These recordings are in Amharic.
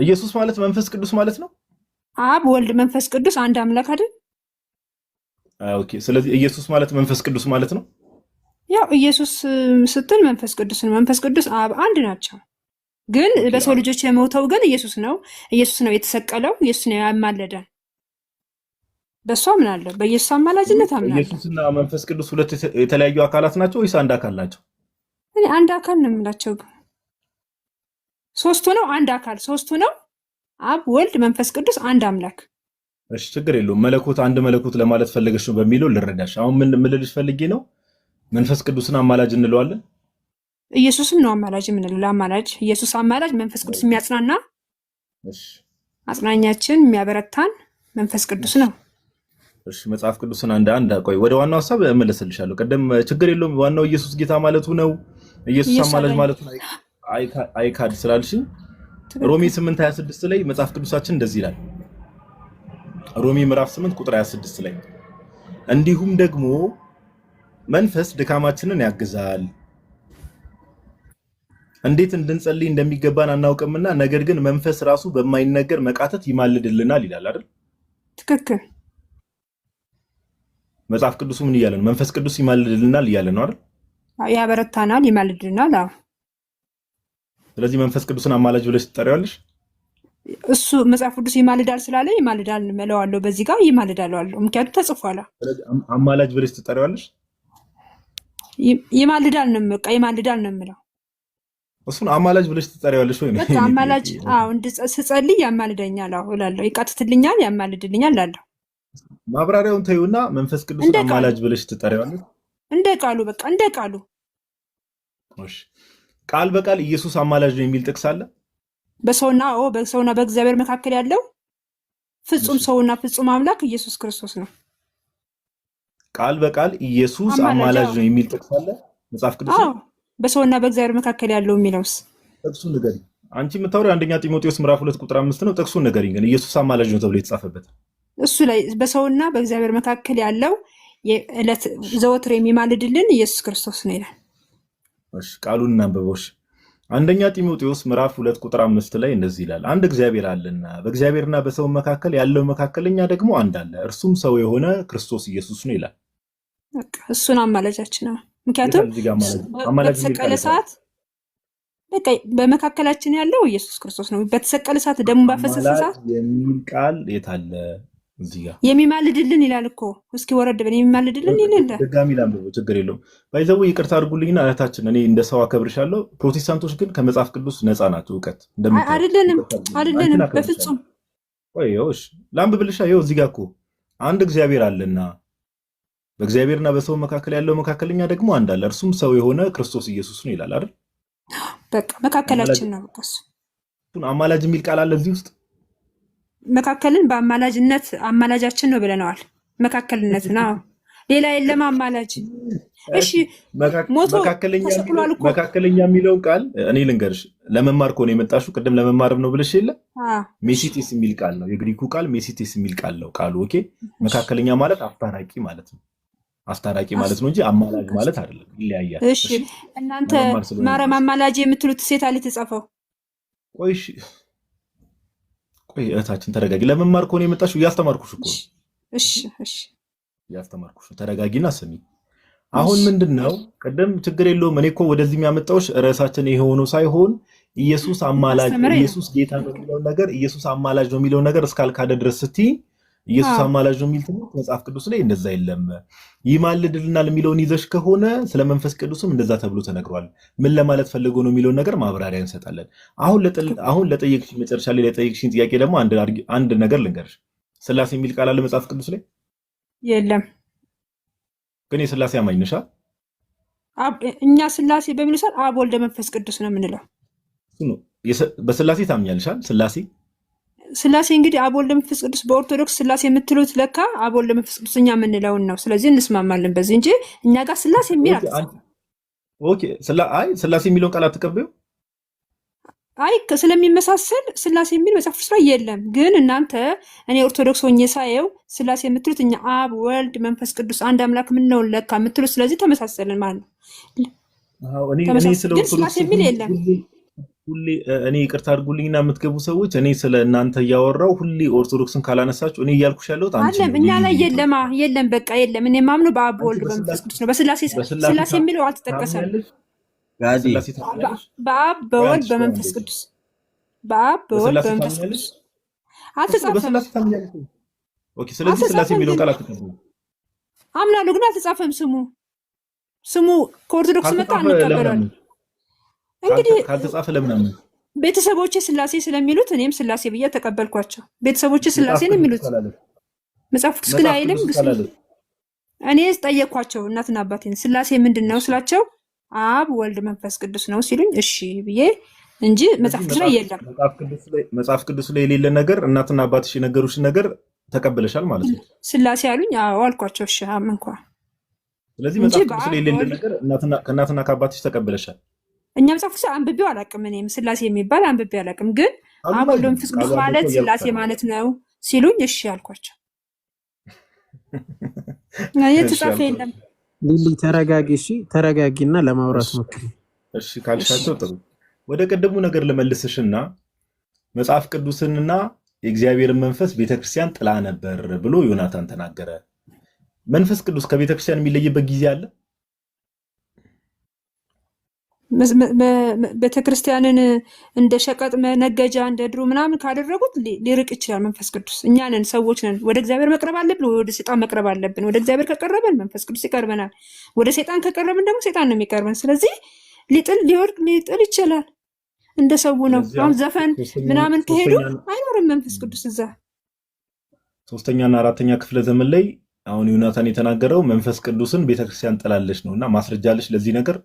ኢየሱስ ማለት መንፈስ ቅዱስ ማለት ነው። አብ ወልድ መንፈስ ቅዱስ አንድ አምላክ አይደል? ኦኬ። ስለዚህ ኢየሱስ ማለት መንፈስ ቅዱስ ማለት ነው። ያው ኢየሱስ ስትል መንፈስ ቅዱስ ነው። መንፈስ ቅዱስ አብ አንድ ናቸው። ግን በሰው ልጆች የሞተው ግን ኢየሱስ ነው። ኢየሱስ ነው የተሰቀለው። ኢየሱስ ነው ያማለደን። በእሱ አምናለሁ። በኢየሱስ አማላጅነት አምናለሁ። ኢየሱስና መንፈስ ቅዱስ ሁለት የተለያዩ አካላት ናቸው ወይስ አንድ አካል ናቸው? እኔ አንድ አካል ነው የምላቸው። ሶስቱ ነው አንድ አካል፣ ሶስቱ ነው አብ ወልድ መንፈስ ቅዱስ አንድ አምላክ። እሺ ችግር የለውም። መለኮት አንድ መለኮት ለማለት ፈለገሽ ነው በሚለው ልረዳሽ። አሁን ምን ልልሽ ፈልጌ ነው፣ መንፈስ ቅዱስን አማላጅ እንለዋለን። ኢየሱስን ነው አማላጅ የምንለው። ለአማላጅ ኢየሱስ አማላጅ፣ መንፈስ ቅዱስ የሚያጽናና አጽናኛችን የሚያበረታን መንፈስ ቅዱስ ነው። እሺ መጽሐፍ ቅዱስን አንድ ቆይ፣ ወደ ዋናው ሐሳብ እመለስልሻለሁ። ቀደም ችግር የለውም። ዋናው ኢየሱስ ጌታ ማለቱ ነው። ኢየሱስ አማላጅ ማለቱ አይካድ ስላልሽኝ ሮሜ 8:26 ላይ መጽሐፍ ቅዱሳችን እንደዚህ ይላል። ሮሜ ምዕራፍ 8 ቁጥር 26 ላይ እንዲሁም ደግሞ መንፈስ ድካማችንን ያግዛል፣ እንዴት እንድንጸልይ እንደሚገባን አናውቅምና ነገር ግን መንፈስ ራሱ በማይነገር መቃተት ይማልድልናል ይላል አይደል? ትክክል። መጽሐፍ ቅዱሱ ምን እያለ ነው? መንፈስ ቅዱስ ይማልድልናል እያለ ነው አይደል? ያበረታናል፣ ይማልድልናል። አዎ። ስለዚህ መንፈስ ቅዱስን አማላጅ ብለሽ ትጠሪዋለሽ? እሱ መጽሐፍ ቅዱስ ይማልዳል ስላለ ይማልዳል እለዋለሁ። በዚህ ጋር ይማልዳል አለው፣ ምክንያቱም ተጽፏል። ስለዚህ አማላጅ ብለሽ ትጠሪዋለሽ? ይማልዳል ነው በቃ ይማልዳል ነው የምለው። እሱን አማላጅ ብለሽ ትጠሪዋለሽ ወይ? በቃ አማላጅ። አዎ ስጸልይ ያማልደኛል እላለሁ፣ ይቃትትልኛል፣ ያማልድልኛል እላለሁ። ማብራሪያውን ተይውና መንፈስ ቅዱስን አማላጅ ብለሽ ትጠሪዋለሽ? እንደ ቃሉ በቃ እንደ ቃሉ። እሺ ቃል በቃል ኢየሱስ አማላጅ ነው የሚል ጥቅስ አለ? በሰውና በእግዚአብሔር መካከል ያለው ፍጹም ሰውና ፍጹም አምላክ ኢየሱስ ክርስቶስ ነው። ቃል በቃል ኢየሱስ አማላጅ ነው የሚል ጥቅስ አለ መጽሐፍ ቅዱስ? አዎ በሰውና በእግዚአብሔር መካከል ያለው የሚለውስ ጥቅሱን ንገሪኝ። አንቺ የምታወሪው አንደኛ ጢሞቴዎስ ምዕራፍ 2 ቁጥር 5 ነው። ጥቅሱን ንገሪኝ ግን ኢየሱስ አማላጅ ነው ተብሎ የተጻፈበት እሱ ላይ በሰውና በእግዚአብሔር መካከል ያለው የዕለት ዘወትር የሚማልድልን ኢየሱስ ክርስቶስ ነው ይላል። እሺ ቃሉን እናንብበው። አንደኛ ጢሞቴዎስ ምዕራፍ 2 ቁጥር 5 ላይ እንደዚህ ይላል፣ አንድ እግዚአብሔር አለና በእግዚአብሔርና በሰው መካከል ያለው መካከለኛ ደግሞ አንድ አለ፣ እርሱም ሰው የሆነ ክርስቶስ ኢየሱስ ነው ይላል። በቃ እሱን አማላጃችን ነው። ምክንያቱም በተሰቀለ ሰዓት በቃ በመካከላችን ያለው ኢየሱስ ክርስቶስ ነው። በተሰቀለ ሰዓት ደሙን ባፈሰሰ ሰዓት የሚል ቃል የት አለ? እዚህ ጋር የሚማልድልን ይላል እኮ። እስኪ ወረድ በል የሚማልድልን ይላል። ድጋሚ ላምበው፣ ችግር የለውም። ባይዘው ይቅርታ አድርጉልኝና እህታችን፣ እኔ እንደ ሰው አከብርሻለሁ። ፕሮቴስታንቶች ግን ከመጽሐፍ ቅዱስ ነፃ ናቸው። እውቀት አይደለንም በፍጹም። ቆይሽ ላምብልሻ። ይኸው እዚህ ጋር እኮ አንድ እግዚአብሔር አለና በእግዚአብሔርና በሰው መካከል ያለው መካከለኛ ደግሞ አንድ አለ፣ እርሱም ሰው የሆነ ክርስቶስ ኢየሱስ ነው ይላል አይደል? በቃ መካከላችን ነው። በቃ እሱን አማላጅ የሚል ቃል አለ እዚህ ውስጥ። መካከልን በአማላጅነት አማላጃችን ነው ብለነዋል። መካከልነት ነው፣ ሌላ የለም አማላጅ። እሺ ሞቶ ተሰቅሏል እኮ። መካከለኛ የሚለውን ቃል እኔ ልንገርሽ፣ ለመማር ከሆነ የመጣሽው ቅድም ለመማርም ነው ብለሽ የለ ሜሲቴስ የሚል ቃል ነው፣ የግሪኩ ቃል ሜሲቴስ የሚል ቃል ነው ቃሉ። ኦኬ መካከለኛ ማለት አስታራቂ ማለት ነው። አስታራቂ ማለት ነው እንጂ አማላጅ ማለት አይደለም፣ ይለያያል። እሺ እናንተ ማርያም አማላጅ የምትሉት ሴት አለ የተጻፈው። ቆይ እህታችን ተረጋጊ። ለመማር ከሆነ የመጣሽው እያስተማርኩሽ እኮ። እሺ እያስተማርኩሽ፣ ተረጋጊና ስሚ። አሁን ምንድነው ቅድም ችግር የለውም። እኔ እኮ ወደዚህ የሚያመጣውሽ ርዕሳችን ይሄ ሆኖ ሳይሆን ኢየሱስ አማላጅ ኢየሱስ ጌታ ነው የሚለውን ነገር ኢየሱስ አማላጅ ነው የሚለውን ነገር እስካልካደ ድረስ ስትይ ኢየሱስ አማላጅ ነው የሚል ትምህርት መጽሐፍ ቅዱስ ላይ እንደዛ የለም። ይማልድልናል የሚለውን ይዘሽ ከሆነ ስለ መንፈስ ቅዱስም እንደዛ ተብሎ ተነግሯል። ምን ለማለት ፈልጎ ነው የሚለውን ነገር ማብራሪያ እንሰጣለን። አሁን ለጠየቅሽኝ መጨረሻ ላይ ለጠየቅሽኝ ጥያቄ ደግሞ አንድ ነገር ልንገርሽ። ስላሴ የሚል ቃል አለ መጽሐፍ ቅዱስ ላይ? የለም። ግን የስላሴ አማኝ ነሽ? እኛ ስላሴ በሚል ሰዓት አብ ወልደ መንፈስ ቅዱስ ነው የምንለው። በስላሴ ታምኛለሻል? ስላሴ እንግዲህ አብ ወልድ መንፈስ ቅዱስ በኦርቶዶክስ ስላሴ የምትሉት ለካ አብ ወልድ መንፈስ ቅዱስ እኛ የምንለውን ነው። ስለዚህ እንስማማለን በዚህ እንጂ እኛ ጋር ስላሴ የሚል ኦኬ። ስላሴ የሚለውን ቃል አትቀበዩ? አይ ስለሚመሳሰል ስላሴ የሚል መጽሐፍ ቅዱስ ላይ የለም። ግን እናንተ እኔ ኦርቶዶክስ ሆኜ ሳየው ስላሴ የምትሉት እኛ አብ ወልድ መንፈስ ቅዱስ አንድ አምላክ የምንለውን ለካ የምትሉት፣ ስለዚህ ተመሳሰልን ማለት ነው። ግን ስላሴ የሚል የለም። ሁሌ እኔ ይቅርታ አድርጉልኝና የምትገቡ ሰዎች እኔ ስለ እናንተ እያወራው ሁሌ ኦርቶዶክስን ካላነሳችሁ እኔ እያልኩሽ ያለሁት አንቺ አለም እኛ ላይ የለም በቃ የለም። እኔ ማምነው በአብ በወልድ በመንፈስ ቅዱስ ነው። በስላሴ የሚለው አልተጠቀሰም። በአብ በወልድ በመንፈስ ቅዱስ አልተጻፈም። ኦኬ፣ ስለዚህ ስላሴ የሚለው ቃል አትቀበሉ። አምናለሁ ግን አልተጻፈም። ስሙ ከኦርቶዶክስ መጣ እንቀበላለን። እንግዲህ ካልተጻፈ ለምን አመን? ቤተሰቦቼ ስላሴ ስለሚሉት እኔም ስላሴ ብዬ ተቀበልኳቸው። ቤተሰቦቼ ስላሴ ነው የሚሉት፣ መጽሐፍ ቅዱስ ግን አይልም። እኔ ጠየኳቸው እናትና አባቴን ስላሴ ምንድን ነው ስላቸው አብ ወልድ መንፈስ ቅዱስ ነው ሲሉኝ እሺ ብዬ እንጂ መጽሐፍ ቅዱስ ላይ የለም። መጽሐፍ ቅዱስ ላይ የሌለ ነገር እናትና አባትሽ የነገሩሽን ነገር ተቀበለሻል ማለት ነው። ስላሴ አሉኝ። አዎ አልኳቸው። እሺ አመንኳ። ስለዚህ መጽሐፍ ቅዱስ ላይ የሌለ ነገር ከእናትና ከአባትሽ ተቀበለሻል። እኛ መጽሐፍ ቅዱስ አንብቤው አላውቅም። እኔም ስላሴ የሚባል አንብቤ አላውቅም። ግን አብ ወልድ መንፈስ ቅዱስ ማለት ስላሴ ማለት ነው ሲሉኝ እሺ አልኳቸው። የተጻፈ የለም። ሊሊ ተረጋጊ፣ እሺ ተረጋጊና ለማውራት ሞክሪ። እሺ ካልሻቸው ጥሩ። ወደ ቀደሙ ነገር ልመልስሽና መጽሐፍ ቅዱስንና የእግዚአብሔርን መንፈስ ቤተክርስቲያን ጥላ ነበር ብሎ ዮናታን ተናገረ። መንፈስ ቅዱስ ከቤተክርስቲያን የሚለይበት ጊዜ አለ? ቤተክርስቲያንን እንደ ሸቀጥ መነገጃ እንደ ድሮ ምናምን ካደረጉት ሊርቅ ይችላል መንፈስ ቅዱስ። እኛ ነን፣ ሰዎች ነን። ወደ እግዚአብሔር መቅረብ አለብን፣ ወደ ሰይጣን መቅረብ አለብን። ወደ እግዚአብሔር ከቀረበን መንፈስ ቅዱስ ይቀርበናል። ወደ ሰይጣን ከቀረብን ደግሞ ሰይጣን ነው የሚቀርበን። ስለዚህ ሊጥል ይችላል። እንደ ሰው ነው። አሁን ዘፈን ምናምን ከሄዱ አይኖርም መንፈስ ቅዱስ እዛ። ሶስተኛና አራተኛ ክፍለ ዘመን ላይ አሁን ዮናታን የተናገረው መንፈስ ቅዱስን ቤተክርስቲያን ጥላለች ነው እና ማስረጃ አለሽ ለዚህ ነገር?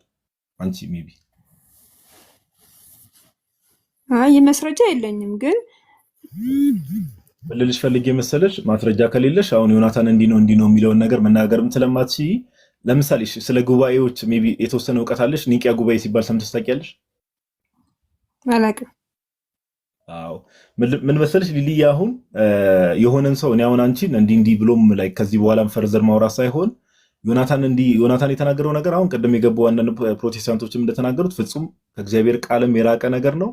አንቺ ሜቢ ማስረጃ የለኝም፣ ግን ልልሽ ፈልጌ መሰለሽ ማስረጃ ከሌለሽ አሁን ዮናታን እንዲህ ነው የሚለውን ነገር መናገርም ስለማትችይ ለምሳሌ ስለ ጉባኤዎች ሜቢ የተወሰነ እውቀት አለሽ? ኒቂያ ጉባኤ ሲባል ሰምተሽ ታውቂያለሽ? አላውቅም። አዎ ምን መሰለሽ ሊሊ፣ አሁን የሆነን ሰው እኔ አሁን አንቺን እንዲህ ብሎም ላይ ከዚህ በኋላም ፈርዘር ማውራት ሳይሆን ዮናታን የተናገረው ነገር አሁን ቅድም የገቡ አንዳንድ ፕሮቴስታንቶችም እንደተናገሩት ፍጹም ከእግዚአብሔር ቃልም የራቀ ነገር ነው።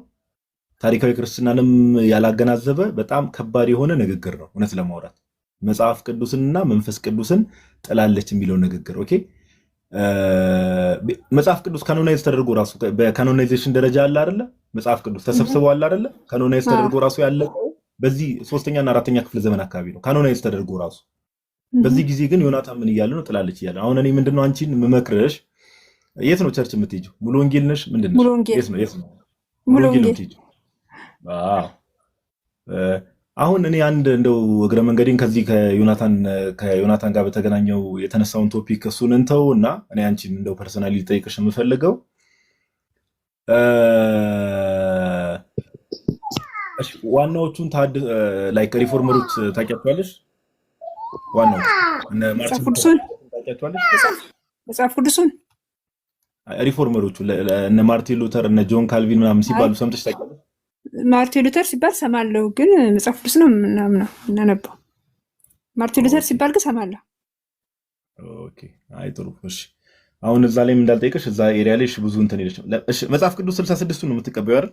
ታሪካዊ ክርስትናንም ያላገናዘበ በጣም ከባድ የሆነ ንግግር ነው። እውነት ለማውራት መጽሐፍ ቅዱስንና መንፈስ ቅዱስን ጥላለች የሚለው ንግግር ኦኬ። መጽሐፍ ቅዱስ ካኖናይዝ ተደርጎ ራሱ በካኖናይዜሽን ደረጃ አለ አይደለ? መጽሐፍ ቅዱስ ተሰብስበው አለ አይደለ? ካኖናይዝ ተደርጎ ራሱ ያለቀው በዚህ ሶስተኛና አራተኛ ክፍለ ዘመን አካባቢ ነው ካኖናይዝ ተደርጎ ራሱ። በዚህ ጊዜ ግን ዮናታን ምን እያለ ነው? ጥላለች እያለ። አሁን እኔ ምንድነው አንቺን የምመክርሽ፣ የት ነው ቸርች የምትሄጂው? ሙሉ ወንጌል ነሽ? ምንድነው? የት ነው ሙሉ ወንጌል የምትሄጂው? አሁን እኔ አንድ እንደው እግረ መንገዴን ከዚህ ከዮናታን ጋር በተገናኘው የተነሳውን ቶፒክ እሱን እንተው እና እኔ አንቺን እንደው ፐርሰናሊ ልጠይቅሽ የምፈልገው ዋናዎቹን ላይክ ሪፎርመሮች ታውቂያቸዋለሽ? ዋናዎቹ እነ ማርቲን ሉተር ታውቂያቸዋለሽ? መጽሐፍ ቅዱስን ሪፎርመሮቹ እነ ማርቲን ሉተር እነ ጆን ካልቪን ምናምን ሲባሉ ሰምተሽ ታውቂያለሽ? ማርቲን ሉተር ሲባል ሰማለሁ፣ ግን መጽሐፍ ቅዱስ ነው ምናምን እናነበው። ማርቲን ሉተር ሲባል ግን ሰማለሁ። ኦኬ፣ አይ ጥሩ። እሺ አሁን እዛ ላይም እንዳልጠይቅሽ እዛ ኤሪያ ላይ ብዙ እንትን ሄደሽ ነው። እሺ መጽሐፍ ቅዱስ 66 ነው የምትቀበይው አይደል?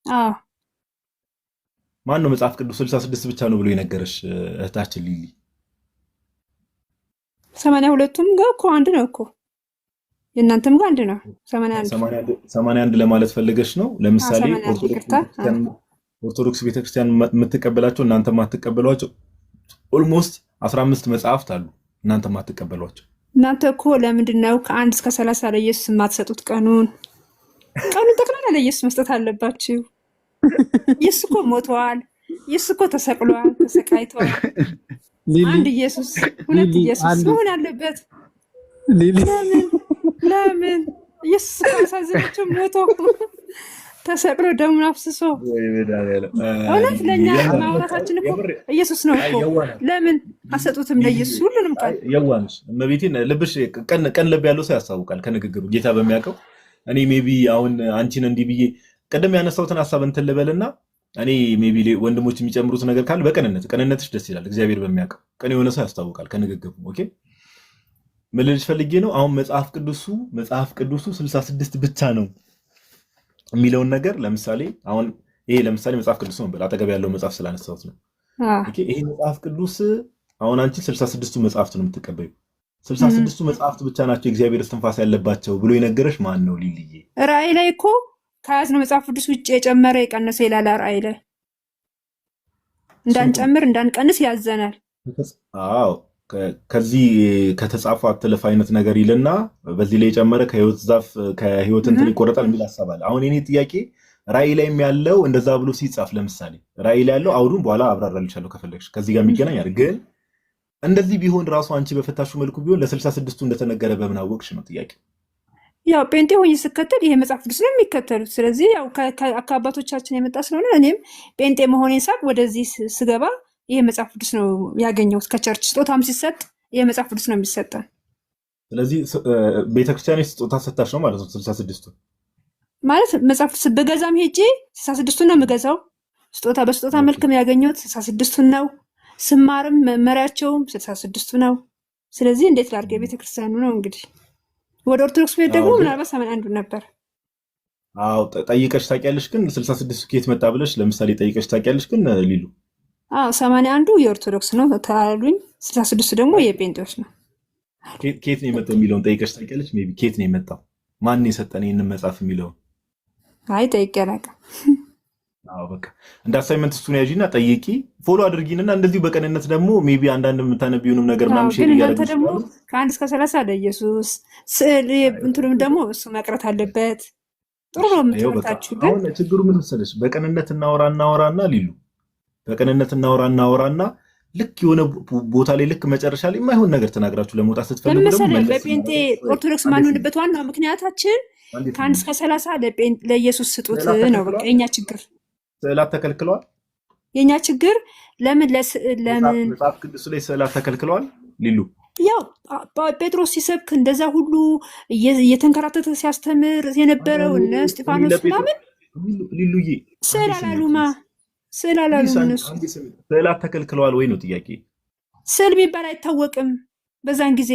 አዎ። ማን ነው መጽሐፍ ቅዱስ 66 ብቻ ነው ብሎ የነገረሽ እህታችን ሊሊ? 82ቱም ጋር እኮ አንድ ነው እኮ፣ የእናንተም ጋር አንድ ነው። 81 ለማለት ፈልገሽ ነው? ለምሳሌ ኦርቶዶክስ ቤተክርስቲያን የምትቀበላቸው እናንተ ማትቀበሏቸው ኦልሞስት 15 መጽሐፍት አሉ እናንተ ማትቀበሏቸው። እናንተ እኮ ለምንድን ነው ከ1 እስከ 30 ለኢየሱስ የማትሰጡት? ቀኑን ጠቅላላ ለኢየሱስ መስጠት አለባችሁ። ኢየሱስ እኮ ሞተዋል። ኢየሱስ እኮ ተሰቅሏል፣ ተሰቃይተዋል። አንድ ኢየሱስ፣ ሁለት ኢየሱስ መሆን አለበት። ለምን ኢየሱስ ካሳዘናቸው ሞቶ ተሰቅሎ ደሙን አፍስሶ እውነት ለእኛ ማውራታችን እኮ ኢየሱስ ነው እኮ። ለምን አሰጡትም ለኢየሱስ ሁሉንም ቃል? የዋንስ እመቤቴን ልብሽ ቀን ልብ ያለው ሰው ያስታውቃል ከንግግሩ ጌታ በሚያውቀው። እኔ ሜቢ አሁን አንቺን እንዲህ ብዬ ቅድም ያነሳሁትን ሀሳብ እንትን ልበልና እኔ ሜቢ ወንድሞች የሚጨምሩት ነገር ካለ ቅንነትሽ ደስ ይላል። እግዚአብሔር በሚያውቀው ቅን የሆነ ሰው ያስታውቃል ከንግግሩ። ኦኬ ምን ልልሽ ፈልጌ ነው፣ አሁን መጽሐፍ ቅዱሱ 66 ብቻ ነው የሚለውን ነገር ለምሳሌ አሁን ይሄ ለምሳሌ መጽሐፍ ቅዱስ ነው አጠገብ ያለው መጽሐፍ ስላነሳሁት ነው። ኦኬ ይሄ መጽሐፍ ቅዱስ አሁን አንቺ 66ቱ መጽሐፍት ነው የምትቀበዩ። 66ቱ መጽሐፍት ብቻ ናቸው የእግዚአብሔር እስትንፋስ ያለባቸው ብሎ የነገረሽ ማን ነው ሊልዬ? ራእይ ላይ እኮ ከያዝነው መጽሐፍ ቅዱስ ውጭ የጨመረ የቀነሰ ይላል። ራእይ ላይ እንዳንጨምር እንዳንቀንስ ያዘናል። አዎ ከዚህ ከተጻፈ አትለፍ አይነት ነገር ይልና በዚህ ላይ የጨመረ ከህይወት ዛፍ ከህይወት እንትን ይቆረጣል የሚል ሐሳብ አለ። አሁን የኔ ጥያቄ ራእይ ላይም ያለው እንደዛ ብሎ ሲጻፍ ለምሳሌ ራእይ ላይ ያለው አውዱን በኋላ አብራራልሻለሁ ከፈለግሽ ከዚህ ጋር የሚገናኝ አይደል? ግን እንደዚህ ቢሆን ራሱ አንቺ በፈታሹ መልኩ ቢሆን ለ66ቱ እንደተነገረ በምን አወቅሽ ነው ጥያቄ። ያው ጴንጤ ሆኜ ስከተል ይሄ መጽሐፍ ቅዱስ ነው የሚከተሉት። ስለዚህ ያው ከአባቶቻችን የመጣ ስለሆነ እኔም ጴንጤ መሆኔን ሳቅ ወደዚህ ስገባ ይሄ መጽሐፍ ቅዱስ ነው ያገኘሁት። ከቸርች ስጦታም ሲሰጥ ይሄ መጽሐፍ ቅዱስ ነው የሚሰጠን። ስለዚህ ቤተክርስቲያን ስጦታ ሰጣሽ ነው ማለት ነው 66ቱ ማለት መጽሐፍ ቅዱስ በገዛም ሄጄ 66ቱን ነው የምገዛው። ስጦታ በስጦታ መልክም ያገኘሁት 66ቱን ነው። ስማርም መመሪያቸውም 66ቱ ነው። ስለዚህ እንዴት ላድርግ? የቤተክርስቲያኑ ነው እንግዲህ። ወደ ኦርቶዶክስ ቤት ደግሞ ምናልባት 81 ነበር። አዎ ጠይቀሽ ታውቂያለሽ? ግን 66ቱ ከየት መጣ ብለሽ ለምሳሌ ጠይቀሽ ታውቂያለሽ? ግን ሊሉ 81ዱ የኦርቶዶክስ ነው ታሉኝ፣ 66ቱ ደግሞ የጴንጤዎች ነው። ከየት ነው የመጣው የሚለውን ጠይቀሽ ታውቂያለሽ? ሜይ ቢ ከየት ነው የመጣው ማን የሰጠን ይህንን መጽሐፍ የሚለውን? አይ ጠይቄ አላውቅም። አዎ በቃ እንደ አሳይመንት እሱን ያዢና ጠይቂ፣ ፎሎ አድርጊንና እንደዚሁ በቀንነት ደግሞ ሜይ ቢ አንዳንድ የምታነቢውንም ነገር ምናምን ሼር እናንተ ደግሞ ከ1 እስከ 30 ለኢየሱስ ስዕል እንትኑም ደግሞ እሱ መቅረት አለበት። ጥሩ ነው የምትመጣችሁ። ግን አሁን ችግሩ ምን መሰለሽ? በቀንነት እናወራና ሊሉ በቀንነት እናወራና ልክ የሆነ ቦታ ላይ ልክ መጨረሻ ላይ የማይሆን ነገር ተናግራችሁ ለመውጣት ስትፈልጉ ደግሞ በጴንጤ ኦርቶዶክስ ማንሆንበት ዋናው ምክንያታችን ከ1 እስከ 30 ለኢየሱስ ስጡት ነው። በቃ የኛ ችግር ስዕላት ተከልክለዋል። የኛ ችግር ለምን ለምን መጽሐፍ ቅዱስ ላይ ስዕላት ተከልክለዋል ሊሉ? ያው ጴጥሮስ ሲሰብክ እንደዛ ሁሉ እየተንከራተተ ሲያስተምር የነበረው እነ እስጢፋኖስ ምናምን ሊሉዬ ስዕል አላሉማ። ስዕል አላሉም እነሱ። ስዕላት ተከልክለዋል ወይ ነው ጥያቄ። ስዕል የሚባል አይታወቅም። በዛን ጊዜ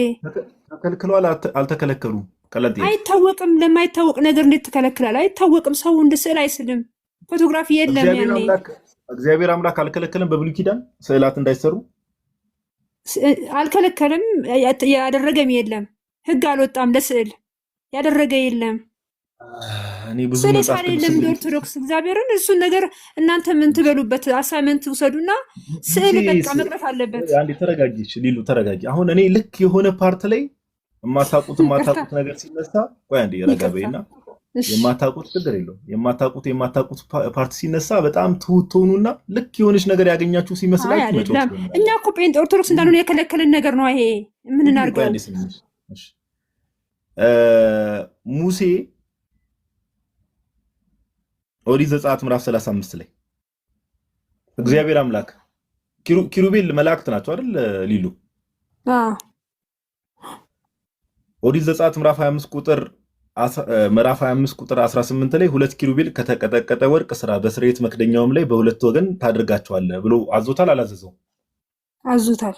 ተከልክለዋል አልተከለከሉም? ቀለጥ አይታወቅም። ለማይታወቅ ነገር እንዴት ተከለክላል? አይታወቅም። ሰው እንደ ስዕል አይስልም። ፎቶግራፊ የለም። ያኔ እግዚአብሔር አምላክ አልከለከለም። በብሉይ ኪዳን ስዕላት እንዳይሰሩ አልከለከለም። ያደረገም የለም። ሕግ አልወጣም ለስዕል ያደረገ የለም። ስዕል ሳሌ የለም። ኦርቶዶክስ እግዚአብሔርን እሱን ነገር እናንተ ምን ትበሉበት? አሳይመንት ውሰዱና ስዕል በቃ መቅረት አለበት። አንዴ ተረጋጊች ሊሉ ተረጋጊ። አሁን እኔ ልክ የሆነ ፓርት ላይ የማታውቁት ነገር ሲነሳ ቆይ አንዴ ረጋ በይና የማታውቁት ችግር የለውም። የማታውቁት ፓርት ሲነሳ በጣም ትሁት ትሆኑና ልክ የሆነች ነገር ያገኛችሁ ሲመስላችሁ አይደለም። እኛ እኮ ጴንጤ ኦርቶዶክስ እንዳልሆነ የከለከለን ነገር ነው ይሄ። ምን እናድርገው? ሙሴ ኦሪት ዘጸአት ምዕራፍ 35 ላይ እግዚአብሔር አምላክ ኪሩቤል መላእክት ናቸው አይደል ሊሉ? ኦሪት ዘጸአት ምዕራፍ 25 ቁጥር 18 ላይ 2 ኪሩቤል ከተቀጠቀጠ ወርቅ ስራ በስርየት መክደኛውም ላይ በሁለት ወገን ታደርጋቸዋለህ ብሎ አዞታል አላዘዘው? አዞታል።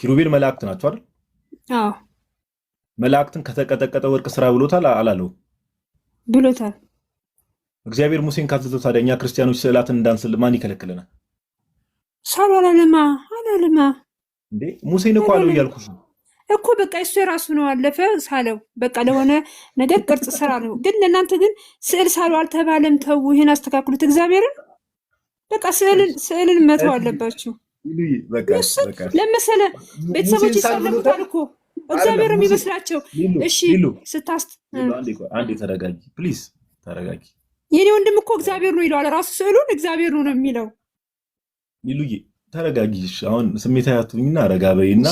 ኪሩቤል መላእክት ናቸው አይደል? አዎ። መላእክትን ከተቀጠቀጠ ወርቅ ስራ ብሎታል አላለው? ብሎታል። እግዚአብሔር ሙሴን ካዘዘው ታዲያ እኛ ክርስቲያኖች ስዕላትን እንዳንስል ማን ይከለክለናል? ሳሉ አላለማ እንዴ ሙሴን እኮ አለው እያልኩሽ ነው እኮ። በቃ እሱ የራሱ ነው አለፈ ሳለው በቃ ለሆነ ነገር ቅርጽ ስራ ነው። ግን ለእናንተ ግን ስዕል ሳሉ አልተባለም። ተው ይሄን አስተካክሉት። እግዚአብሔርን በቃ ስዕልን መተው አለባችሁ። ለመሰለ ቤተሰቦች ይሳለሙታል እኮ እግዚአብሔር የሚመስላቸው። እሺ አንዴ ተረጋጊ ፕሊዝ ተረጋጊ። የኔ ወንድም እኮ እግዚአብሔር ነው ይለዋል ራሱ ስዕሉን እግዚአብሔር ነው የሚለው። ሊሉዬ ተረጋጊሽ። አሁን ስሜታዊ አትሁኝና ረጋ በይና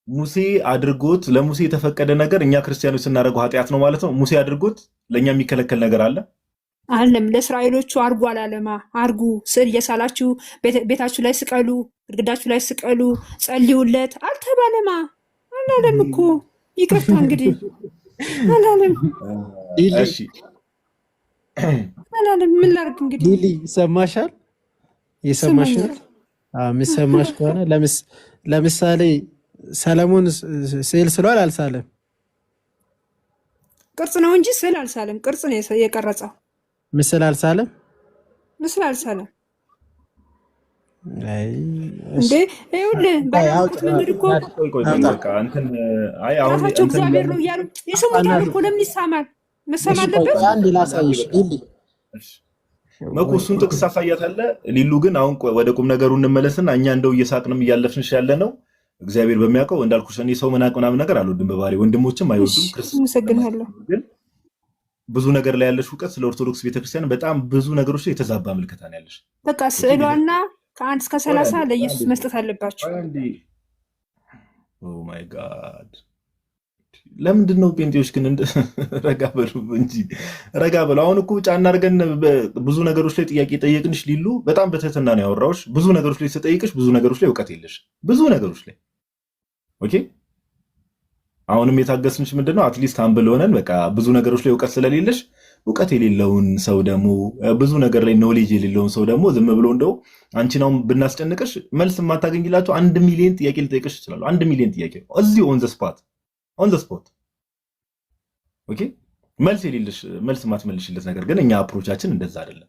ሙሴ አድርጎት ለሙሴ የተፈቀደ ነገር እኛ ክርስቲያኖች ስናደርገው ኃጢአት ነው ማለት ነው። ሙሴ አድርጎት ለእኛ የሚከለከል ነገር አለ አለም? ለእስራኤሎቹ አርጉ አላለማ? አርጉ፣ ስዕል እየሳላችሁ ቤታችሁ ላይ ስቀሉ፣ ግድግዳችሁ ላይ ስቀሉ፣ ጸልዩለት አልተባለማ? አላለም እኮ። ይቅርታ እንግዲህ አላለም። እሺ አላለም። ምን ላድርግ እንግዲህ። ሊሊ ይሰማሻል? ይሰማሻል? የሚሰማሽ ከሆነ ለምሳሌ ሰለሞን ስዕል ስሏል አልሳለም? ቅርጽ ነው እንጂ ስዕል አልሳለም። ቅርጽ ነው የቀረጸው። ምስል አልሳለም። ምስል አልሳለም። አይ እንዴ ይኸውልህ ባላቁት መንገድ እኮ ራሳቸው እግዚአብሔር ነው እያሉ ይስሙታል እኮ። ለምን ይሳማል? መሳም አለበት። አንድ ላሳይሽ ሊሊ መኩ እሱን ጥቅስ አሳያታለህ። ሊሉ ግን አሁን ወደ ቁም ነገሩ እንመለስና እኛ እንደው እየሳቅንም እያለፍንሽ ያለ ነው። እግዚአብሔር በሚያውቀው እንዳልኩሽ እኔ ሰው መናቅ ምናምን ነገር አልወድም በባህሪ ወንድሞችም አይወዱም። አመሰግናለሁ። ግን ብዙ ነገር ላይ ያለሽ እውቀት ስለ ኦርቶዶክስ ቤተክርስቲያን በጣም ብዙ ነገሮች ላይ የተዛባ ምልክታ ነው ያለሽ። በቃ ስዕሏና ከ1 እስከ 30 ለኢየሱስ መስጠት አለባችሁ። ኦ ማይ ጋድ ለምንድን ነው ጴንጤዎች ግን ረጋ በሉ እንጂ ረጋ በሉ። አሁን እኮ ጫና አድርገን ብዙ ነገሮች ላይ ጥያቄ ጠየቅንሽ ሊሉ በጣም በትህትና ነው ያወራሁሽ። ብዙ ነገሮች ላይ ስጠይቅሽ ብዙ ነገሮች ላይ እውቀት የለሽ ብዙ ነገሮች ላይ ኦኬ። አሁንም የታገስንሽ ምንድነው አትሊስት አምብል ሆነን በቃ ብዙ ነገሮች ላይ እውቀት ስለሌለሽ እውቀት የሌለውን ሰው ደግሞ ብዙ ነገር ላይ ኖሌጅ የሌለውን ሰው ደግሞ ዝም ብሎ እንደው አንቺናው ብናስጨንቅሽ መልስ የማታገኝላቸው 1 ሚሊዮን ጥያቄ ልጠይቅሽ ይችላል። 1 ሚሊዮን ጥያቄ እዚህ ኦን ዘ ስፖት ኦኬ። መልስ የሌለሽ መልስ ማትመልሽለት ነገር ግን እኛ አፕሮቻችን እንደዛ አይደለም።